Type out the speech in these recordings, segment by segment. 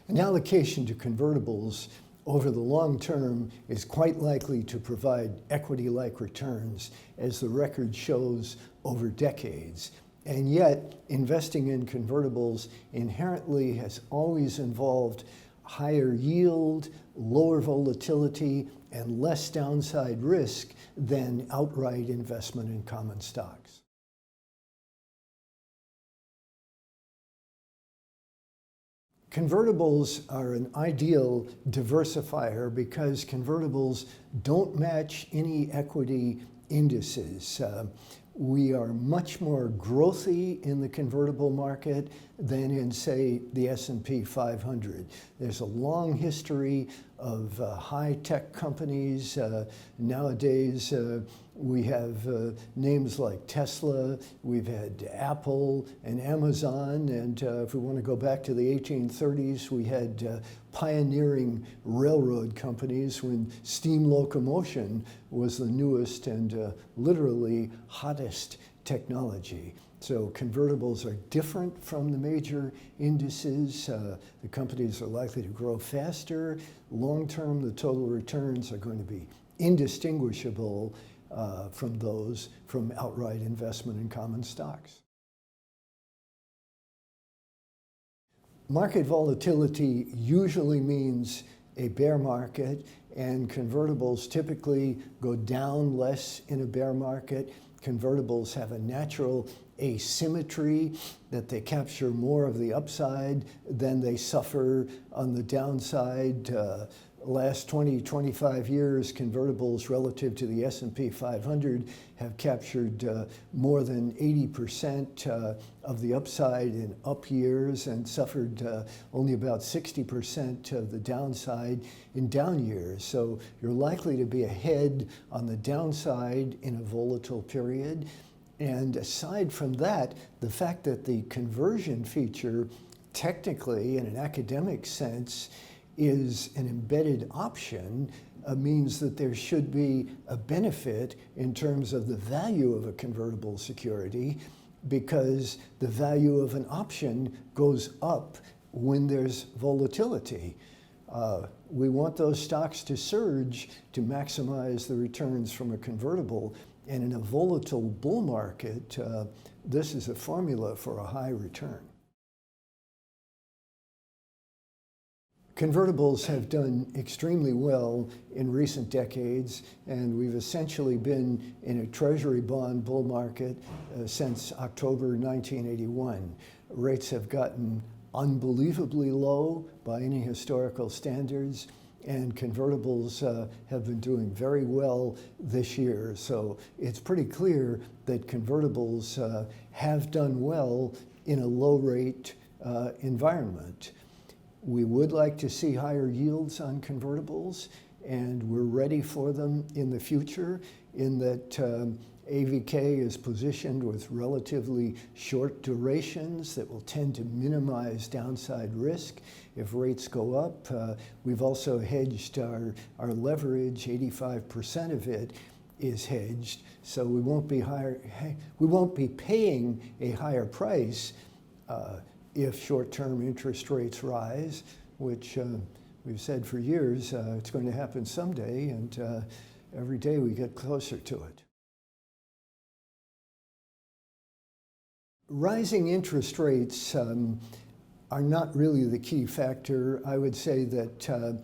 An allocation to convertibles over the long term is quite likely to provide equity-like returns, as the record shows over decades. And yet, investing in convertibles inherently has always involved higher yield, lower volatility, and less downside risk than outright investment in common stocks. Convertibles are an ideal diversifier because convertibles don't match any equity indices. We are much more growthy in the convertible market than in, say, the S&P 500. There's a long history of high-tech companies. Nowadays, we have names like Tesla, we've had Apple and Amazon, and if we want to go back to the 1830s, we had pioneering railroad companies when steam locomotion was the newest and literally hottest technology. So convertibles are different from the major indices. The companies are likely to grow faster. Long-term, the total returns are going to be indistinguishable from outright investment in common stocks. Market volatility usually means a bear market, and convertibles typically go down less in a bear market. Convertibles have a natural asymmetry that they capture more of the upside than they suffer on the downside. Last 20, 25 years, convertibles relative to the S&P 500 have captured more than 80% of the upside in up years and suffered only about 60% of the downside in down years. So you're likely to be ahead on the downside in a volatile period. And aside from that, the fact that the conversion feature, technically, in an academic sense, is an embedded option means that there should be a benefit in terms of the value of a convertible security, because the value of an option goes up when there's volatility. We want those stocks to surge to maximize the returns from a convertible, and in a volatile bull market, this is a formula for a high return. Convertibles have done extremely well in recent decades, and we've essentially been in a treasury bond bull market since October 1981. Rates have gotten unbelievably low by any historical standards, and convertibles have been doing very well this year. So it's pretty clear that convertibles have done well in a low-rate environment. We would like to see higher yields on convertibles, and we're ready for them in the future, in that AVK is positioned with relatively short durations that will tend to minimize downside risk if rates go up. We've also hedged our leverage. 85% of it is hedged, so we won't be paying a higher price if short-term interest rates rise, which we've said for years it's going to happen someday, and every day we get closer to it. Rising interest rates are not really the key factor. I would say that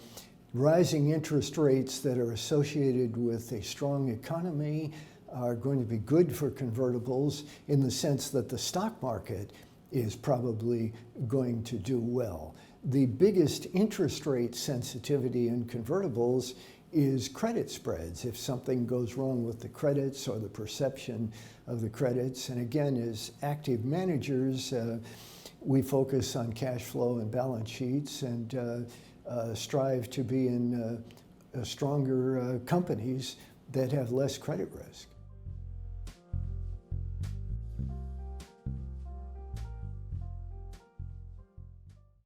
rising interest rates that are associated with a strong economy are going to be good for convertibles, in the sense that the stock market is probably going to do well. The biggest interest rate sensitivity in convertibles is credit spreads, if something goes wrong with the credits or the perception of the credits. And again, as active managers, we focus on cash flow and balance sheets, and strive to be in stronger companies that have less credit risk.